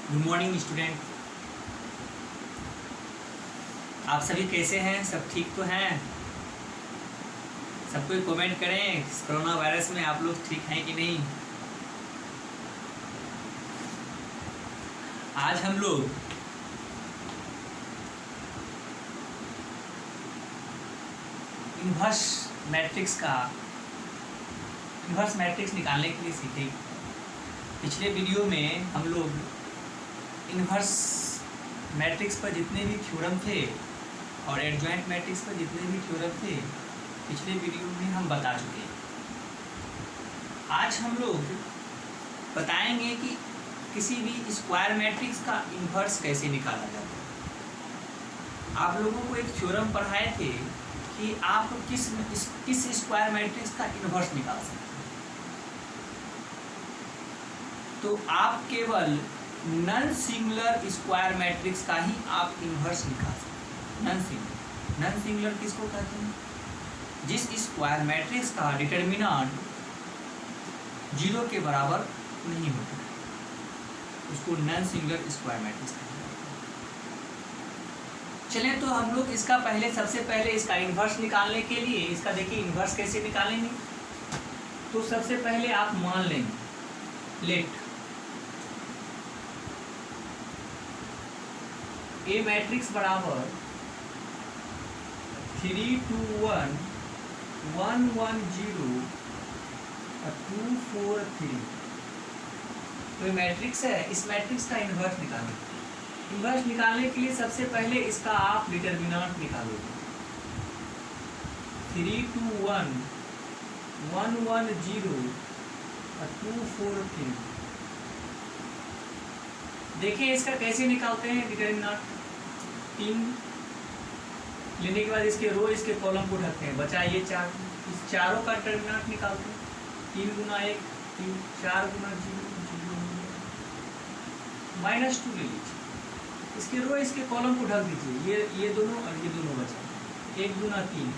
Good morning student. आप सभी कैसे हैं? सब ठीक तो हैं? सब कोई कमेंट करें, इस कोरोना वायरस में आप लोग ठीक हैं कि नहीं। आज हम लोग इन्वर्स मैट्रिक्स निकालने के लिए सीखेंगे। पिछले वीडियो में हम लोग इन्वर्स मैट्रिक्स पर जितने भी थ्योरम थे और एडजॉइंट मैट्रिक्स पर जितने भी थ्योरम थे पिछले वीडियो में हम बता चुके हैं। आज हम लोग बताएंगे कि किसी भी स्क्वायर मैट्रिक्स का इन्वर्स कैसे निकाला जाता है। आप लोगों को एक थ्योरम पढ़ाए थे कि आप किस स्क्वायर मैट्रिक्स का इन्वर्स निकाल सकते हैं। तो आप केवल नॉन सिंगुलर स्क्वायर मैट्रिक्स का ही आप इन्वर्स निकाल सकते हैं। नॉन सिंगुलर किसको कहते हैं? जिस स्क्वायर मैट्रिक्स का डिटर्मिनेंट 0 के बराबर नहीं होता उसको नॉन सिंगुलर स्क्वायर मैट्रिक्स कहते हैं। चलें तो हम लोग इसका सबसे पहले इसका इन्वर्स निकालने के लिए इसका देखिए इन्वर्स कैसे निकालेंगे। तो सबसे पहले आप मान लेंगे लेट ए मैट्रिक्स बराबर 3 2 1 1 1 0 2 4 3। तो ये मैट्रिक्स है, इस मैट्रिक्स का इन्वर्स निकालने के लिए सबसे पहले इसका आप डिटर्मिनेंट निकालोगे। 3 2 1 1 1 0 2 4 3। देखिए इसका कैसे निकालते हैं डिटर्मिनेंट। 3 लेने के बाद इसके रो इसके कॉलम को ढकते हैं, बचा ये 4। इस चारों का डिटर्मिनेंट निकालते हैं। 3 गुना 1 3, 4 गुना 0 -2 ले लीजिए। इसके रो इसके कॉलम को ढक दीजिए। ये दोनों और ये दोनों बचा। 1 गुना 3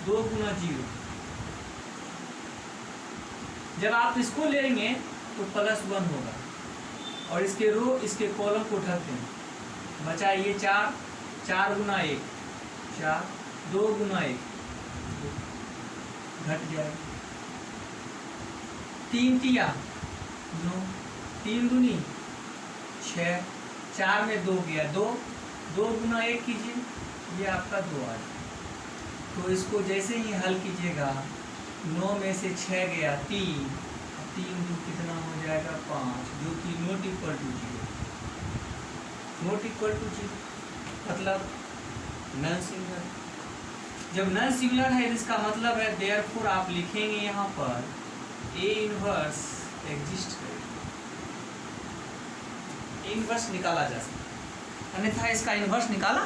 2 गुना 0। जब आप इसको लेंगे तो +1 होगा और इसके रो इसके कॉलम को ढक देंगे, बचा ये 4 4 गुना 1 4 2 गुना 1 घट जाएगा। 3 तिया 9 3 दूनी 6 4 में 2 गया 2 2 गुना 1 कीजिए, ये आपका 2 आ जाए। तो इसको जैसे ही हल कीजिएगा 9 में से 6 गया 3 2 कितना हो जाएगा 5, जो कि नॉट इक्वल टू 0 मतलब नॉन सिंगुलर। जब नॉन सिंगुलर है इसका मतलब है देयरफॉर आप लिखेंगे यहाँ पर ए इन्वर्स एग्जिस्ट करेगा। इन्वर्स निकाला जा सकता, अन्यथा इसका इन्वर्स निकाला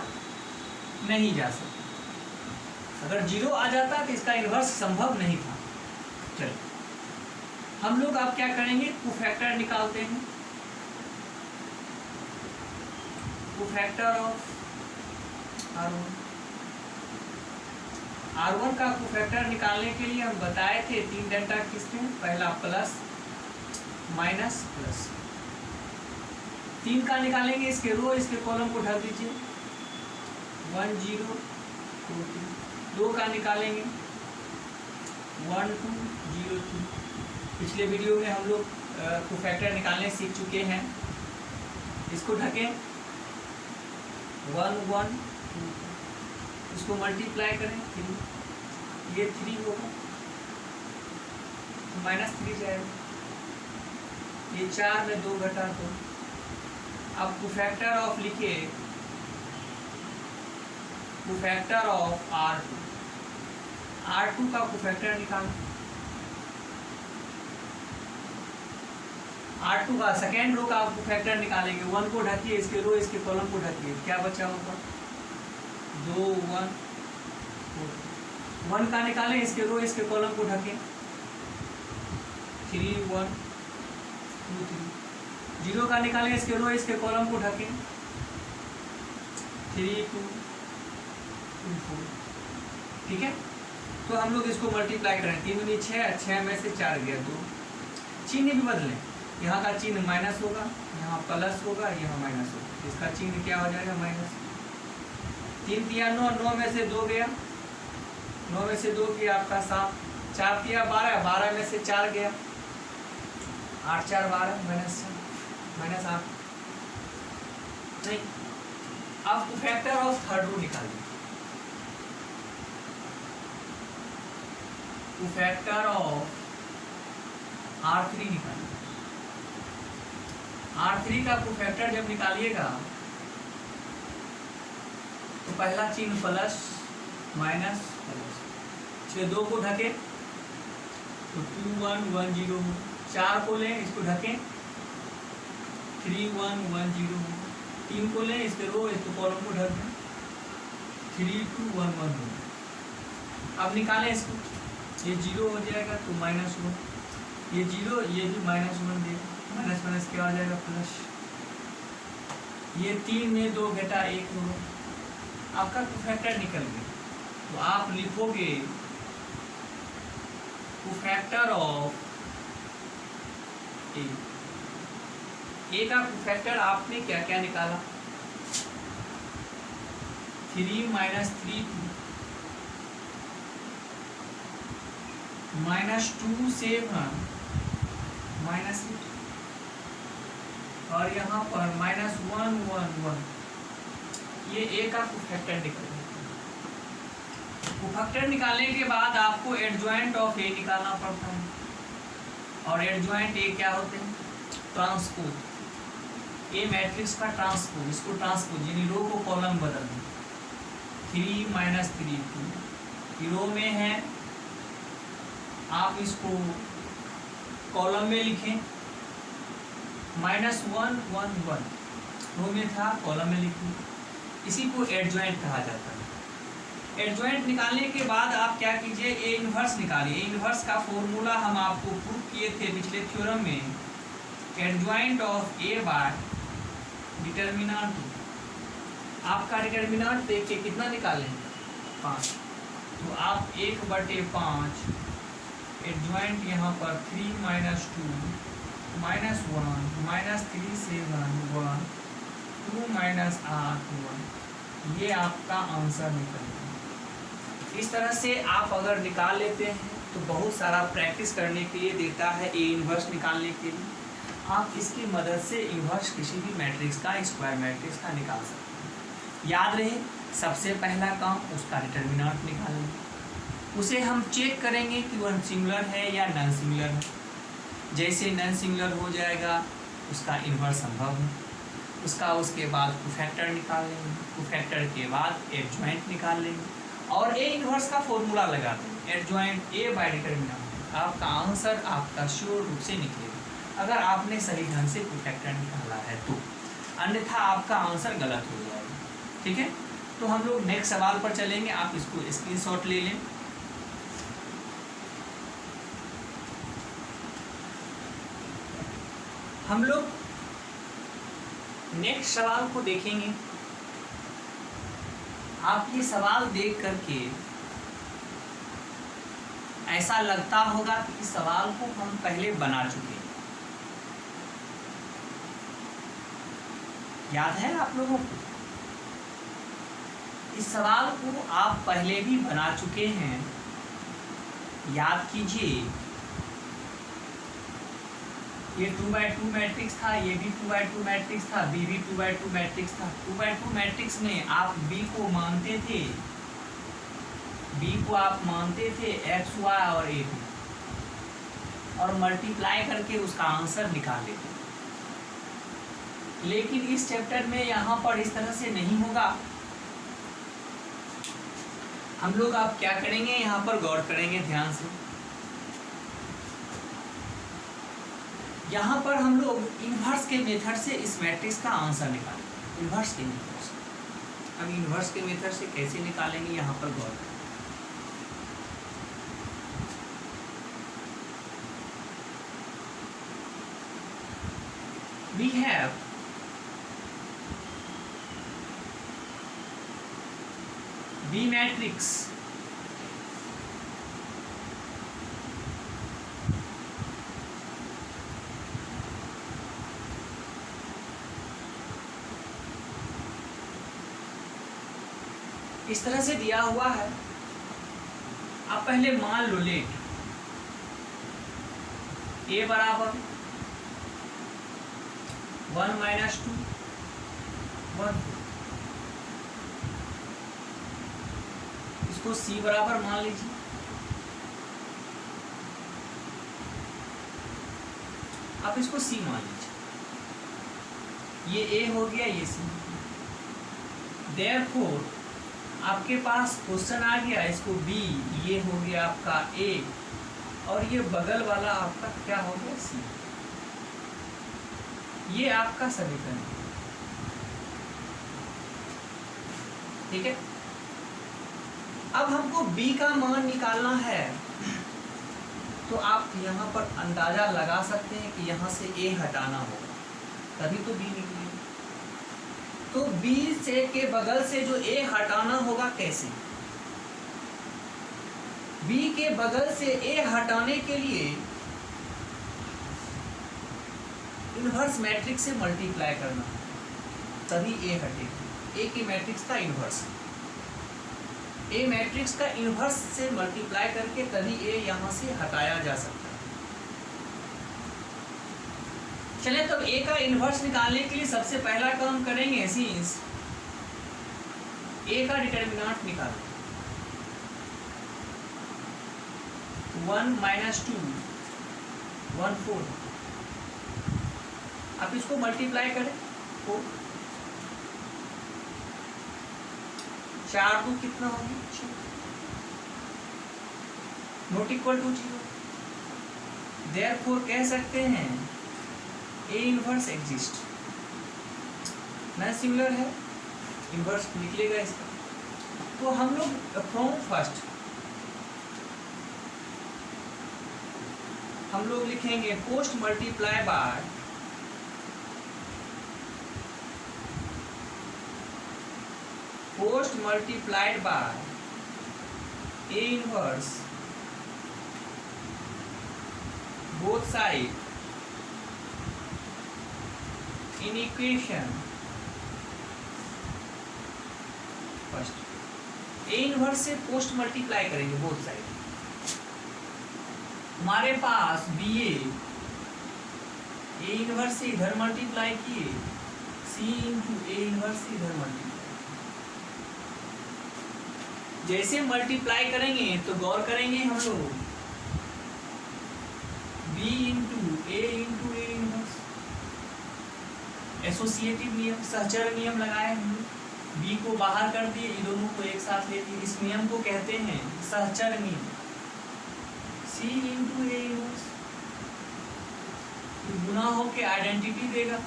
नहीं जा सकता। अगर 0 आ जाता तो इसका इन्वर्स संभव नहीं था। चलिए हम लोग अब क्या करेंगे, कोफैक्टर निकालते हैं। कोफैक्टर ऑफ R1 का कोफैक्टर निकालने के लिए हम बताए थे 3 डेल्टा किसके, पहला प्लस माइनस प्लस। 3 का निकालेंगे, इसके रो इसके कॉलम को ढक दीजिए 1 0 2 3। 2 का निकालेंगे 1 2 0 2। पिछले वीडियो में हम लोग कोफैक्टर निकालने सीख चुके हैं। इसको ढकें 1 1 2। इसको मल्टीप्लाई करें 3, ये 3 होगा -3 जाएगा। ये 4 में 2 घटा 2। अब कोफैक्टर ऑफ लिखिए, कोफैक्टर ऑफ R2 का कोफैक्टर निकाल। R2 का सेकेंड रो का आप कोफैक्टर निकालेंगे। 1 को ढकिए, इसके रो इसके कॉलम को ढकिए, क्या बचा होगा 2 1 4। 1 का निकालें, इसके रो इसके कॉलम को ढकें 3 1 2 3। 0 का निकालें, इसके रो इसके कॉलम को ढकें 3 2 2 4। ठीक है, तो हम लोग इसको मल्टीप्लाई करें। 3 दूनी 6 में से 4 गया 2। चिन्ह भी बदलें, यहाँ का चिन्ह माइनस होगा, यहाँ प्लस होगा, यहाँ माइनस होगा, इसका चिन्ह क्या हो जाएगा माइनस। 3 तिया 9, 9 में से 2 गया, 9 में से 2 गया आपका 7, 4 तिया 12, 12 में से 4 गया, 8 4 12 माइनस 8 नहीं। अब फैक्टर ऑफ थर्ड रो निकालिए। फैक्टर ऑफ R3 निकालिए। R3 का फैक्टर जब निकालिएगा तो पहला चिन्ह प्लस माइनस प्लस, 6 2 को ढके तो 2 1 1 0, 4 को लें इसको ढके 3 1 1 0, 3 को लें इसके रो इसको कॉलम को ढक दें 3 2 1 1 हो। अब निकालें इसको, ये 0 हो जाएगा तो -1, ये 0 ये भी -1 देगा, माइनस माइनस क्या हो जाएगा प्लस, ये 3 में 2 घटा 1 होगा, आपका फैक्टर निकल गया। तो आप लिखोगे फैक्टर ऑफ ए का फैक्टर आपने क्या क्या निकाला, 3 -3 2, -2 7 -8, और यहाँ पर -1 1 1, ये ए का फैक्टर निकल गया। फैक्टर निकालने के बाद आपको एडजॉइंट ऑफ ए निकालना पड़ता है, और एडजॉइंट ए क्या होते हैं, ट्रांसपोज। ए मैट्रिक्स का ट्रांसपोज, इसको ट्रांसपोज यानी रो को कॉलम बदल दें। 3 -3 2 रो में है, आप इसको कॉलम में लिखें, -1 1 1 रो में था कॉलम में लिखें, इसी को एडजॉइंट कहा जाता है। एडजॉइंट निकालने के बाद आप क्या कीजिए, ए इनवर्स निकालिए। ए इनवर्स का फॉर्मूला हम आपको प्रूव किए थे पिछले थ्योरम में, adjoint of A bye determinant. आपका डिटर्मिनेंट देख के कितना निकालें 5, तो आप 1/5 एडजॉइंट यहाँ पर 3 -2 -1 -3 7 1 2 -8 1, ये आपका आंसर निकल गया। इस तरह से आप अगर निकाल लेते हैं तो बहुत सारा प्रैक्टिस करने के लिए देता है ए इन्वर्स निकालने के लिए। आप इसकी मदद से इन्वर्स किसी भी मैट्रिक्स का, स्क्वायर मैट्रिक्स का निकाल सकते हैं। याद रहे, सबसे पहला काम उसका डिटर्मिनेंट निकालना, उसे हम चेक करेंगे कि वह सिंगुलर है या नॉन सिंगुलर है। जैसे नॉन सिंगुलर हो जाएगा उसका इन्वर्स संभव है, उसके बाद फैक्टर निकाल लेंगे, फैक्टर के बाद एडजॉइंट निकाल लेंगे और ए इन्वर्स का फॉर्मूला लगा देंगे, एडजॉइंट ए बाय डिटर्मिनेंट। आपका आंसर आपका श्योर रूप से निकलेगा अगर आपने सही ढंग से फैक्टर निकाला है तो, अन्यथा आपका आंसर गलत हो जाएगा। ठीक है, तो हम लोग नेक्स्ट सवाल पर चलेंगे, आप इसको स्क्रीनशॉट ले लें। हम लोग नेक्स्ट सवाल को देखेंगे। आप ये सवाल देख करके ऐसा लगता होगा कि इस सवाल को हम पहले बना चुके हैं। याद है आप लोगों को? इस सवाल को आप पहले भी बना चुके हैं, याद कीजिए। ये 2x2 मैट्रिक्स था, ये भी 2x2 मैट्रिक्स था, बी भी 2x2 मैट्रिक्स था। 2x2 मैट्रिक्स में आप बी को मानते थे, एक्स वाई और ए बी, और मल्टीप्लाई करके उसका आंसर निकाल लेते। लेकिन इस चैप्टर में यहाँ पर इस तरह से नहीं होगा। हम लोग आप क्या करेंगे, यहाँ पर गौर करेंगे ध्यान से। यहाँ पर हम लोग इन्वर्स के मेथड से इस मैट्रिक्स का आंसर निकालेंगे, इन्वर्स के मेथड से। अब इन्वर्स के मेथड से कैसे निकालेंगे, यहाँ पर गौर करें। We have B matrix इस तरह से दिया हुआ है। अब पहले मान लो लेट ए बराबर 1 - 2 1, इसको सी बराबर मान लीजिए। आप इसको सी मान लीजिए, ये ए हो गया, ये सी। देयरफॉर आपके पास क्वेश्चन आ गया, इसको बी, ये हो गया आपका ए, और ये बगल वाला आपका क्या हो गया, सी। ये आपका समीकरण, ठीक है। अब हमको बी का मान निकालना है, तो आप यहाँ पर अंदाजा लगा सकते हैं कि यहाँ से ए हटाना होगा, तभी तो बी निकलेगा। तो बी से के बगल से जो ए हटाना होगा, कैसे? बी के बगल से ए हटाने के लिए इन्वर्स मैट्रिक्स से मल्टीप्लाई करना, तभी ए हटेगा। ए की मैट्रिक्स का इन्वर्स, ए मैट्रिक्स का इन्वर्स से मल्टीप्लाई करके तभी ए यहाँ से हटाया जा सकता है। चलिए, तब ए का इन्वर्स निकालने के लिए सबसे पहला काम करेंगे, सिंस ए का डिटर्मिनेंट निकालें। 1 - 2 1 4, आप इसको मल्टीप्लाई करें 4, 4 2 कितना होगी, 6, नॉट इक्वल टू 0। देयरफॉर कह सकते हैं ए इन्वर्स एग्जिस्ट, ना सिमिलर है, इन्वर्स निकलेगा इसका। तो हम लोग फ्रॉम फर्स्ट हम लोग लिखेंगे post multiply by post multiplied by A inverse both side in equation first. A inverse से पोस्ट मल्टीप्लाई करेंगे बोथ साइड। हमारे पास बी ए इन्वर्स से इधर मल्टीप्लाई किए, सी इंटू ए इन्वर्स से इधर मल्टीप्लाई। जैसे मल्टीप्लाई करेंगे तो गौर करेंगे हम लोग, B into A inverse, associative नियम, सहचर नियम लगाए हम लोग। बी को बाहर कर दिए, इन दोनों को एक साथ ले लिए, इस नियम को कहते हैं सहचर नियम। सी इंटू ए इन्वर्स गुना होके आइडेंटिटी देगा,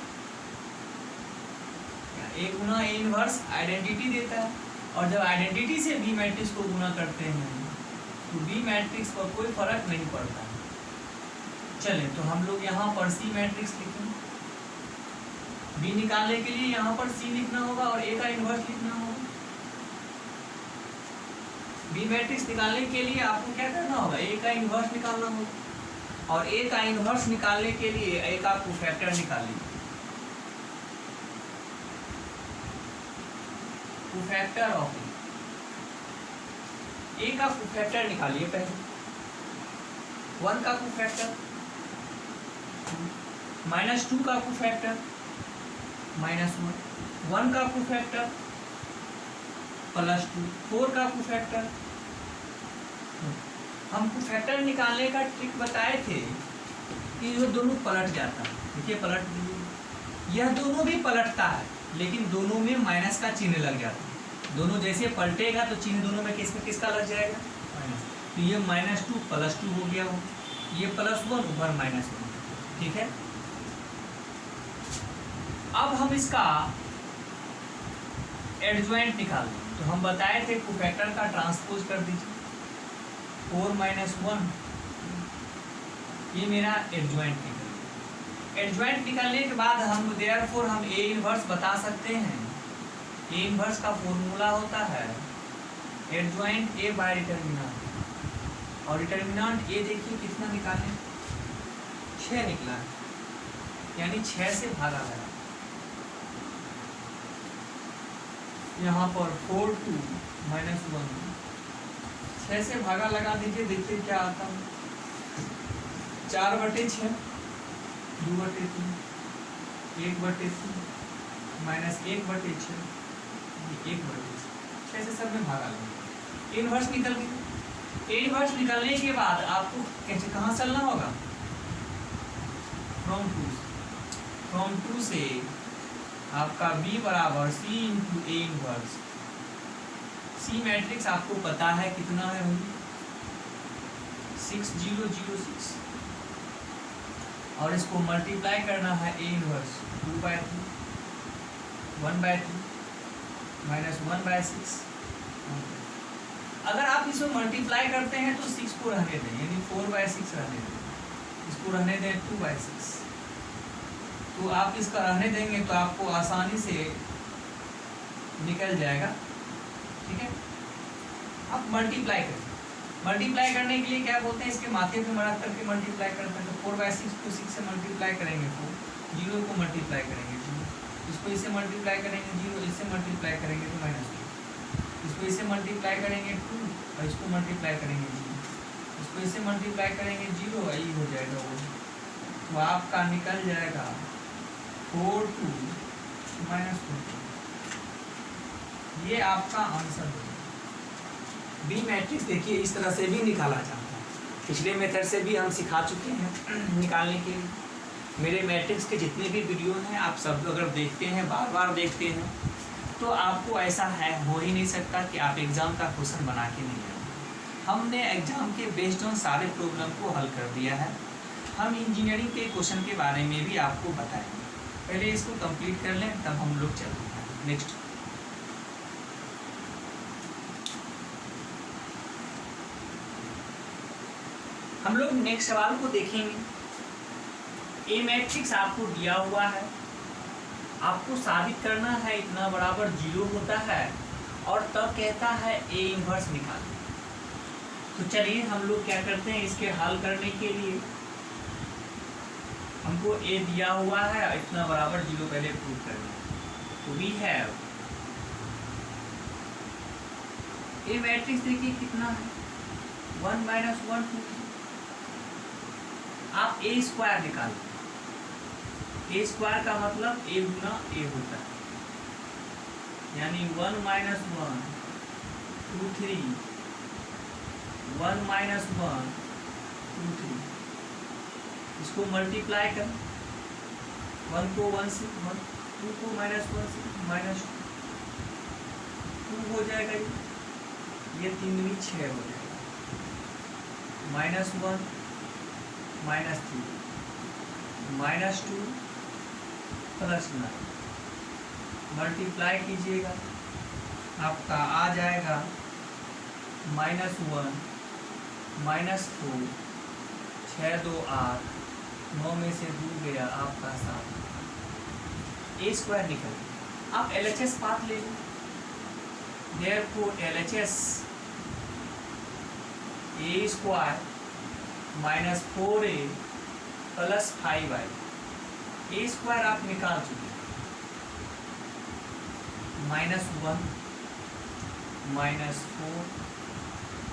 ए गुना ए इन्वर्स आइडेंटिटी देता है। और जब आइडेंटिटी से बी मैट्रिक्स को गुना करते हैं तो बी मैट्रिक्स पर कोई फर्क नहीं पड़ता है। चलें, तो हम लोग यहाँ पर सी मैट्रिक्स लिखेंगे। बी निकालने के लिए यहाँ पर सी लिखना होगा और ए का इन्वर्स लिखना होगा। बी मैट्रिक्स निकालने के लिए आपको क्या करना होगा, ए का इन्वर्स निकालना होगा, और ए का इन्वर्स निकालने के लिए ए का कोफैक्टर निकालिए। कोफैक्टर ऑफ ए का कोफैक्टर निकालिए पहले। 1 का कोफैक्टर, -2 का कोफैक्टर -1, 1 का कोफैक्टर +2, 4 का कोफैक्टर। हम कोफैक्टर निकालने का ट्रिक बताए थे कि ये दोनों पलट जाता है। देखिए पलट दीजिए, यह दोनों भी पलटता है, लेकिन दोनों में माइनस का चिन्ह लग जाता है। दोनों जैसे पलटेगा तो चिन्ह दोनों में किसका लग जाएगा, माइनस। तो ये -2 +2 हो गया, हो ये +1 ऊपर -1, ठीक है। अब हम इसका एडजॉइंट निकाल दें, तो हम बताए थे कोफैक्टर का ट्रांसपोज कर दीजिए, 4 - 1, ये मेरा एडजॉइंट निकल। एडजॉइंट निकालने के बाद हम देयरफॉर हम ए इन्वर्स बता सकते हैं। ए इन्वर्स का फॉर्मूला होता है एडजॉइंट ए बाय डिटर्मिनेंट, और डिटर्मिनेंट ए देखिए कितना निकाले, 6 निकला है, यानी 6 से भागा गया। यहाँ पर 4 2 -1, 6 से भागा लगा दीजिए, देखिए क्या आता है। 4/6, 2/3, 1/3, -1/6, 1/6, 6 से सब में भागा लगा। इनवर्स निकल गई। इनवर्स निकलने के बाद आपको कैसे कहाँ चलना होगा? फ्रॉम टू से आपका B बराबर C into A inverse. C matrix आपको पता है कितना है भाई? 6006, और इसको मल्टीप्लाई करना है A इनवर्स 2/3, 1/3, -1/6। अगर आप इसको मल्टीप्लाई करते हैं तो 6 को रहने दें, यानी 4/6 रहने दें, इसको रहने दें 2/6। तो आप इसका रहने देंगे तो आपको आसानी से निकल जाएगा, ठीक है। आप मल्टीप्लाई करें, मल्टीप्लाई करने के लिए क्या बोलते हैं, इसके माथे पे मरा करके मल्टीप्लाई करते हैं। तो 4/6 को 6 से मल्टीप्लाई करेंगे 4, 0 को मल्टीप्लाई करेंगे 0, इसको इससे मल्टीप्लाई करेंगे 0, इससे मल्टीप्लाई करेंगे तो -2, इसको इससे मल्टीप्लाई करेंगे 2 और इसको मल्टीप्लाई करेंगे 0, इसको इससे मल्टीप्लाई करेंगे 0, यही हो जाएगा वो। तो आपका निकल जाएगा 4 2 -4। ये आपका आंसर हो जाएगा। बी मैट्रिक्स देखिए इस तरह से भी निकाला जाता है, पिछले मेथड से भी हम सिखा चुके हैं निकालने के लिए। मेरे मैट्रिक्स के जितने भी वीडियो हैं आप सब अगर देखते हैं, बार बार देखते हैं, तो आपको ऐसा है हो ही नहीं सकता कि आप एग्ज़ाम का क्वेश्चन बना के नहीं आए। हमने एग्ज़ाम के बेस्ड ऑन सारे प्रॉब्लम को हल कर दिया है। हम इंजीनियरिंग के क्वेश्चन के बारे में भी आपको बताएंगे। पहले इसको कंप्लीट कर लें तब हम लोग चलते हैं नेक्स्ट। हम लोग नेक्स्ट सवाल को देखेंगे। ए मैट्रिक्स आपको दिया हुआ है, आपको साबित करना है इतना बराबर 0 होता है और तब कहता है ए इनवर्स निकालो। तो चलिए हम लोग क्या करते हैं, इसके हल करने के लिए हमको ए दिया हुआ है, इतना बराबर 0 पहले प्रूव करना है। तो वी हैव ए मैट्रिक्स देखिए कितना है 1 - 1 2 3। आप ए स्क्वायर निकालो। ए स्क्वायर का मतलब ए गुना ए होता है, यानी 1 - 1 2 3, 1 - 1 2 3। इसको मल्टीप्लाई कर, 1 को 1 से 1, 2 को -1 से -2 हो जाएगा, ये 3 दूनी 6 हो जाएगा, -1 -3 -2 +9। मल्टीप्लाई कीजिएगा आपका आ जाएगा -1 -4, 6 2 8, 9 में से 2 गया आपका 7। ए स्क्वायर निकल। आप LHS पाथ ले लो, देयरफॉर LHS ए स्क्वायर -4a + 5i। ए स्क्वायर आप निकाल चुके हैं, -1 -4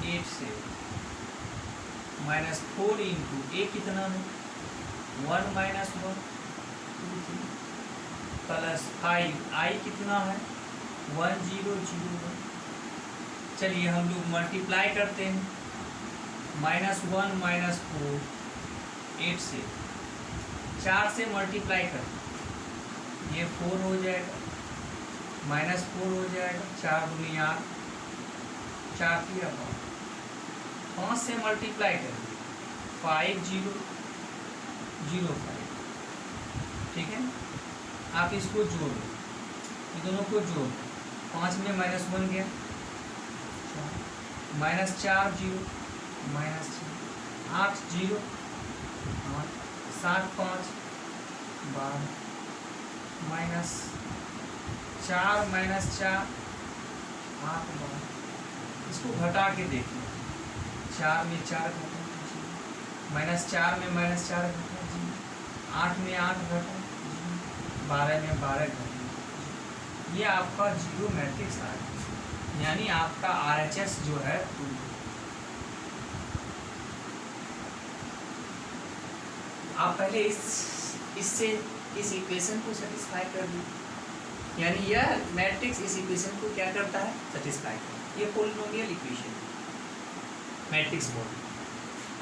8 से -4 इंटू ए कितना है 1 - 1 2 3 + 5 आई कितना है 1 0 0 1। चलिए हम लोग मल्टीप्लाई करते हैं, -1 -4 8 से 4 से मल्टीप्लाई कर, ये 4 हो जाएगा, -4 हो जाएगा, 4 दूनी 8, 4 3 5 से मल्टीप्लाई करें 5 0 0 5। ठीक है, आप इसको जोड़ लो, ये दोनों को जोड़, 5 में -1 गया, -4 0 -6 8 0 8 7 5 12 -4 -4 8 12। इसको घटा के देखिए, 4 में 4 घटा, -4 में -4 घटा, 8 में 8 घटा, 12 में 12 घटा। ये आपका जीरो मैट्रिक्स आ गया, यानी आपका RHS जो है 2। आप पहले इससे इस इक्वेशन को सेटिस्फाई कर दी, यानी यह मैट्रिक्स इस इक्वेशन को क्या करता है, सेटिस्फाई करता है। ये पॉलिनोमियल इक्वेशन मैट्रिक्स बोल।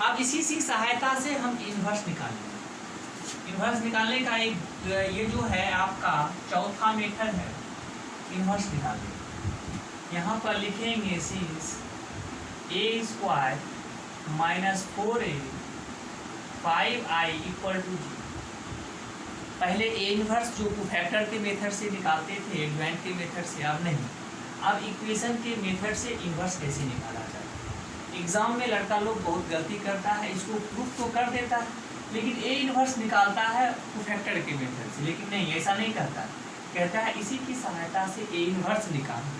अब इसी की सहायता से हम इन्वर्स निकालेंगे। इन्वर्स निकालने का एक ये जो है आपका चौथा मेथड है इन्वर्स निकालने। यहाँ पर लिखेंगे सिंस a² - 4a 5i = 0। पहले ए इन्वर्स जो फैक्टर के मेथड से निकालते थे, एडजॉइंट के मेथड से, अब नहीं। अब इक्वेशन के मेथड से इन्वर्स कैसे निकाला जाए। एग्जाम में लड़का लोग बहुत गलती करता है, इसको प्रूफ तो कर देता है लेकिन ए इन्वर्स निकालता है फैक्टर के मेथड से, लेकिन नहीं, ऐसा नहीं करता। कहता है इसी की सहायता से ए इन्वर्स निकालें।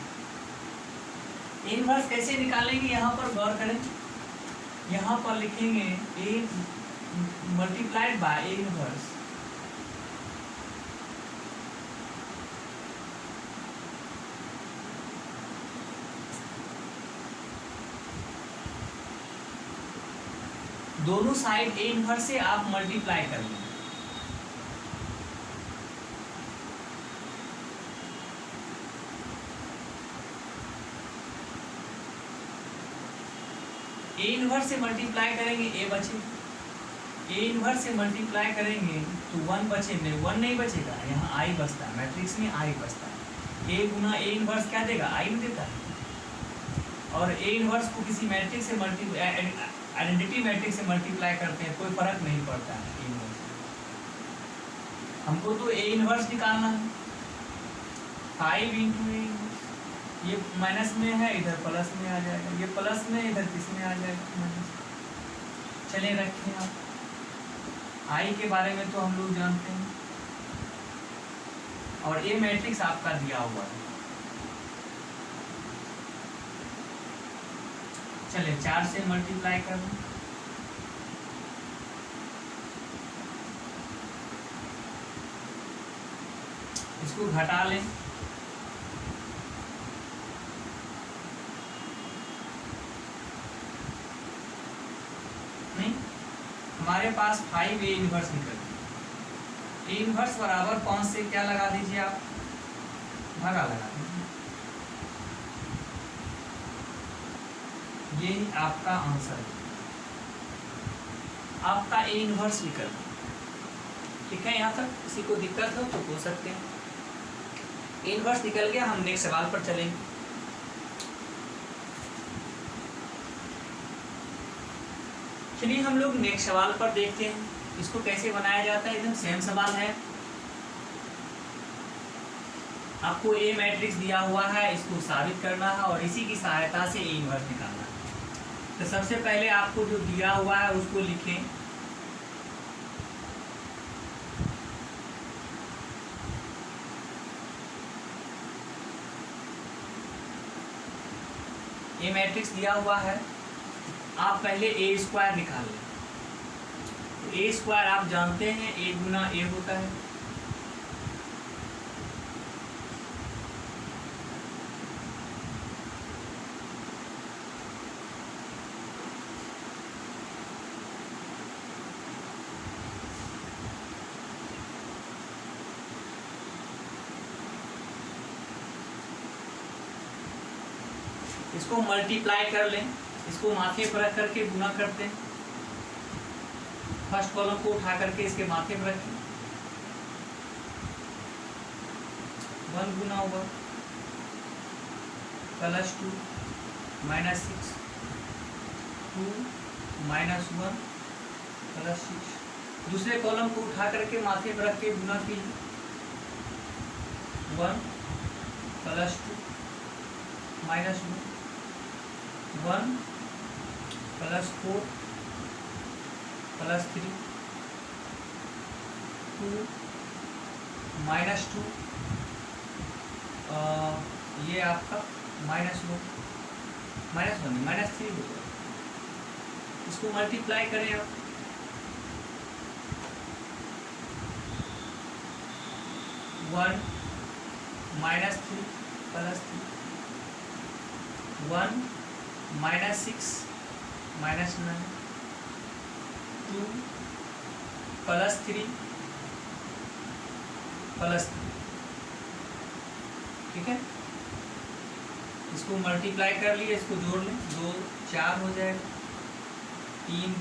ए इन्वर्स कैसे निकालेंगे, यहाँ पर गौर करें। यहाँ पर लिखेंगे ए मल्टीप्लाइड बाय ए इन्वर्स। दोनों साइड ए इन्वर्स से आप मल्टीप्लाई कर लें। ए इन्वर्स से मल्टीप्लाई करेंगे ए बचे, ए इन्वर्स से मल्टीप्लाई करेंगे तो 1 बचे, नहीं 1 नहीं बचेगा, यहाँ आई बचता है, मैट्रिक्स में आई बचता है। ए गुना ए इन्वर्स क्या देगा, आई में देता है। और ए इन्वर्स को किसी मैट्रिक्स से आइडेंटिटी मैट्रिक्स से मल्टीप्लाई करते हैं, कोई फर्क नहीं पड़ता है ए इन्वर्स। हमको तो ए इन्वर्स निकालना है। 5 × ए इन्वर्स, ये माइनस में है, इधर प्लस में आ जाएगा, ये प्लस में, इधर किस में आ जाएगा, माइनस। चलिए रखें आप। आई के बारे में तो हम लोग जानते हैं, और ए मैट्रिक्स आपका दिया हुआ है। चलिए 4 से मल्टीप्लाई कर दूं, इसको घटा लें, नहीं, हमारे पास 5 ए इन्वर्स निकल। ए इन्वर्स बराबर 5 से क्या लगा दीजिए आप, भागा लगा दीजिए। ये आपका आंसर है, आपका ए इन्वर्स निकल। ठीक है, यहाँ तक किसी को दिक्कत हो तो पूछ सकते हैं। ए इन्वर्स निकल गया, हम नेक्स्ट सवाल पर चलेंगे। चलिए हम लोग नेक्स्ट सवाल पर देखते हैं, इसको कैसे बनाया जाता है। एकदम सेम सवाल है, आपको ए मैट्रिक्स दिया हुआ है, इसको साबित करना है और इसी की सहायता से ए इन्वर्स निकालना है। तो सबसे पहले आपको जो दिया हुआ है उसको लिखें। ए मैट्रिक्स दिया हुआ है, आप पहले a² निकाल लें। तो a² आप जानते हैं a गुना a होता है। इसको मल्टीप्लाई कर लें, इसको माथे पर रख करके गुना करते हैं। फर्स्ट कॉलम को उठा करके इसके माथे पर रखें, 1 गुना होगा +2 -6 2 -1 +6। दूसरे कॉलम को उठा करके माथे पर रख के गुना कीजिए, 1 +2 -1 1 +4 +3 2 -2 ये आपका -1 -3 होगा। इसको मल्टीप्लाई करें आप, 1 -3 +3, 1 -6 -9, 2 +3 +3। ठीक है, इसको मल्टीप्लाई कर लिए, इसको जोड़ लें, 2 4 हो जाएगा, 3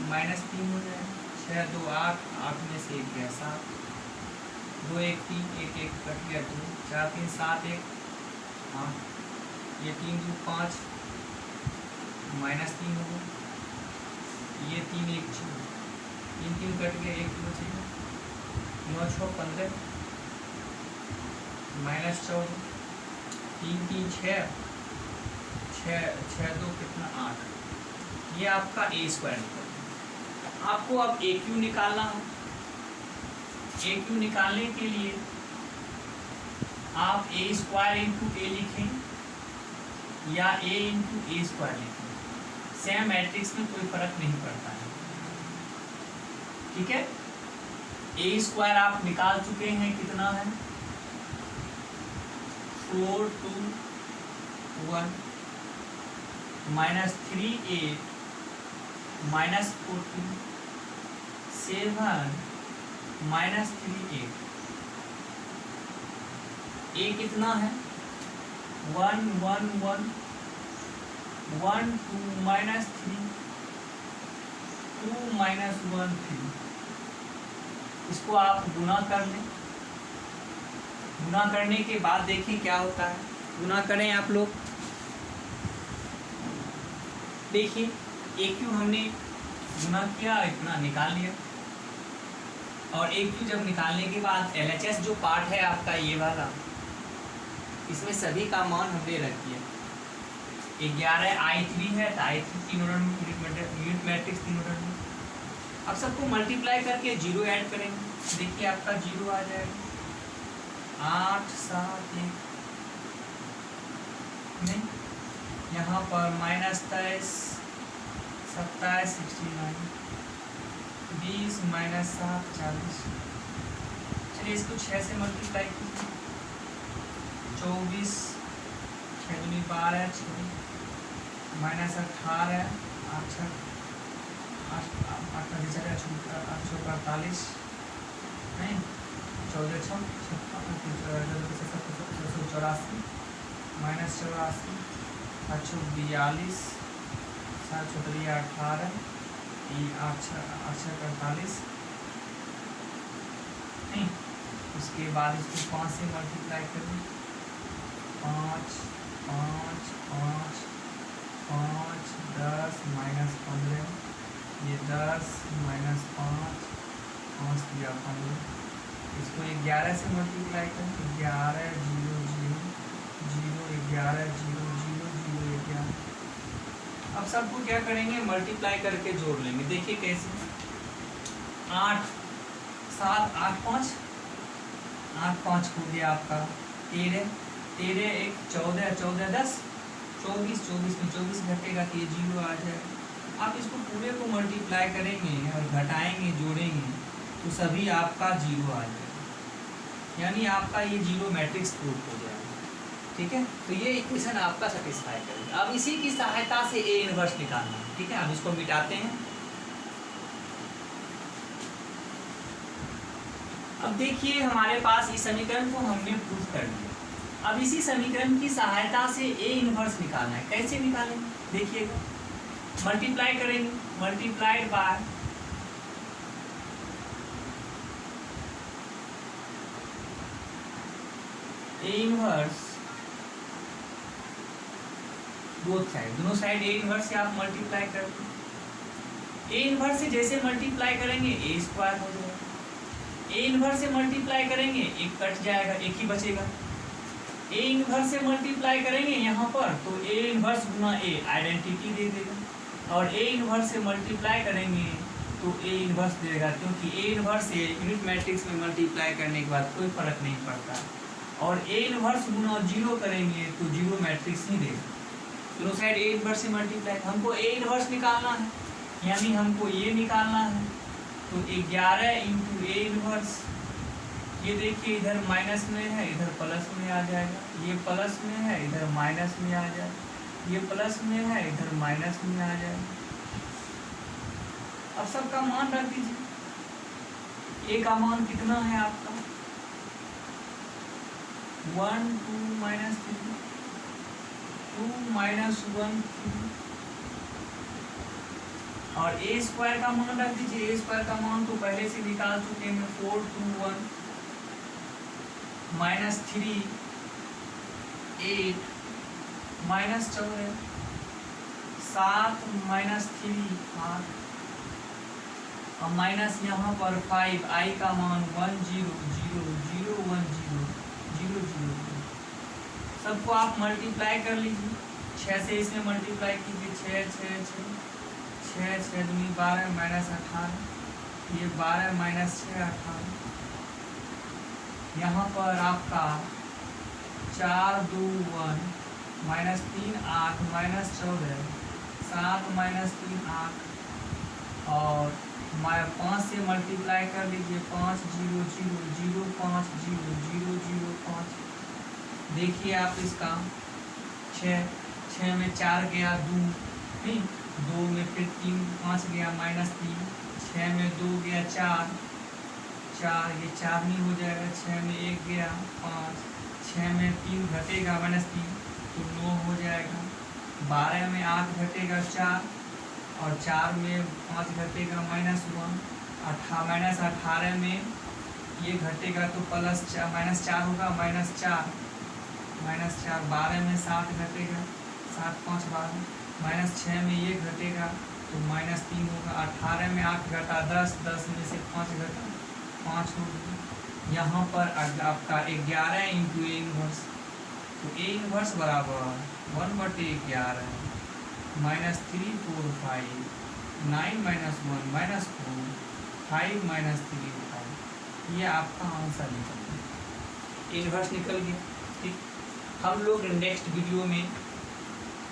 -3 हो जाएगा, 6 2 8, 8 में से 1 गया 7, 2 1 3, 1 1 कट गया 2, 4 3 7 1 8, ये 3 2 5 -3 हो गया, ये 3 1 6, 3 3 कट गया, 1 2 बचेगा, 9 6 15 -14, 3 3 6 6 2 कितना 8, ये आपका a स्क्वायर निकल। आपको अब AQ निकालना है। AQ निकालने के लिए आप a स्क्वायर इंटू ए लिखें या a इंटू ए स्क्वायर लिखें, सेम मैट्रिक्स में कोई फर्क नहीं पड़ता है। ठीक है, a स्क्वायर आप निकाल चुके हैं, कितना है 4 2 1 -3a -14 7 -3a, a कितना है 1 1 1 1 2 -3 2 -1 3। इसको आप गुना कर लें, गुना करने के बाद देखें क्या होता है। गुना करें आप लोग, देखिए AQ हमने गुना किया, इतना निकाल लिया, और AQ जब निकालने के बाद LHS जो पार्ट है आपका ये वाला, इसमें सभी का मान हमने रख दिया। 11 I3 है तो I3 तीनों रन में, यूनिट मैट्रिक्स तीनों रन में। अब सबको मल्टीप्लाई करके 0 ऐड करेंगे, देखिए आपका 0 आ जाएगा, 8 7 1 नहीं, यहाँ पर -23 27 69 20 -7 40। चलिए इसको 6 से मल्टीप्लाई कीजिए, 24 6 दूनी 12 6 -18 8 48 नहीं, 14 6 84 -84 8 42 7 4 18 8 48 नहीं। उसके बाद इसको 5 से मल्टीप्लाई करें, 5 5 5 5 10 -15, ये 10 -5 5 दिया 15। इसको 11 से मल्टीप्लाई करें, 11 0 0 0 11 0 0 0 11। अब सबको क्या करेंगे, मल्टीप्लाई करके जोड़ लेंगे। देखिए कैसे, 8 7 8 5 8 5 हो गया आपका 13 13 1 14 14 10 24 24 में 24 घटेगा तो ये 0 आ जाएगा। आप इसको पूरे को मल्टीप्लाई करेंगे और घटाएंगे जोड़ेंगे तो सभी आपका 0 आ जाएगा, यानी आपका ये 0 मैट्रिक्स प्रूफ हो जाएगा। ठीक है, तो ये इक्वेशन आपका सेटिस्फाई करेगा। अब इसी की सहायता से A इनवर्स निकालना है। ठीक है, अब इसको मिटाते हैं। अब देखिए हमारे पास इस समीकरण को हमने प्रूफ कर दिया। अब इसी समीकरण की सहायता से A इनवर्स निकालना है। कैसे निकालेंगे देखिएगा, मल्टीप्लाई करेंगे, multiplied by A inverse both side, दोनों साइड A इनवर्स से आप मल्टीप्लाई कर दो। A इनवर्स से जैसे मल्टीप्लाई करेंगे A स्क्वायर हो जाएगा, A इनवर्स से मल्टीप्लाई करेंगे एक कट जाएगा, एक ही बचेगा। A इनवर्स से मल्टीप्लाई करेंगे यहाँ पर तो A इनवर्स गुना A आइडेंटिटी दे देगा, और A इनवर्स से मल्टीप्लाई करेंगे तो A इनवर्स देगा, क्योंकि A इनवर्स से यूनिट मैट्रिक्स में मल्टीप्लाई करने के बाद कोई फर्क नहीं पड़ता। और A इनवर्स गुना 0 करेंगे तो 0 मैट्रिक्स ही देगा। दोनों साइड A इनवर्स से मल्टीप्लाई, हमको A इनवर्स निकालना है, यानी हमको ये निकालना है। तो 11 इंटू A इनवर्स ये देखिए इधर माइनस में है, इधर प्लस में आ जाएगा, ये प्लस में है, इधर माइनस में आ जाएगा, ये प्लस में है, इधर माइनस में आ जाएगा। अब सबका मान रख दीजिए। ए का मान कितना है आपका 1 2 -3 2 -1 3 और ए स्क्वायर का मान रख दीजिए। ए स्क्वायर का मान तो पहले से निकाल चुके हैं 4 2 1 -3 8 -14 7 -3 8 और माइनस यहाँ पर 5। आई का मान 1 0 0 0 1 0 0 0 सबको आप मल्टीप्लाई कर लीजिए। 6 से इसमें मल्टीप्लाई कीजिए। 6 6 6 6 6 दूनी 12 -18 ये 12 -6 18। यहाँ पर आपका 4 2 1 -3 8 -14 7 -3 8 और 5 से मल्टीप्लाई कर लीजिए। 5 0 0 0 5 0 0 0 5। देखिए आप इसका 6 में 4 गया 2 नहीं, 2 में फिर 3 5 गया -3, 6 में 2 गया 4 4 ये 4 नहीं हो जाएगा। 6 में 1 गया 5, 6 में 3 घटेगा -3 तो 9 हो जाएगा। 12 में 8 घटेगा 4 और 4 में 5 घटेगा -1। 18 में ये घटेगा तो -4 होगा -4 -4। 12 में 7 घटेगा 7 5 12 -6 में ये घटेगा तो -3 होगा। 18 में 8 घटा 10 10 में से 5 घटा 5 होगा। यहाँ पर आपका 11 इंटू ए इनवर्स तो ए इनवर्स बराबर 1/11 -3 4 5 9 -1 -4 5 -3 5। ये आपका आंसर निकल गया, इनवर्स निकल गया। ठीक, हम लोग नेक्स्ट वीडियो में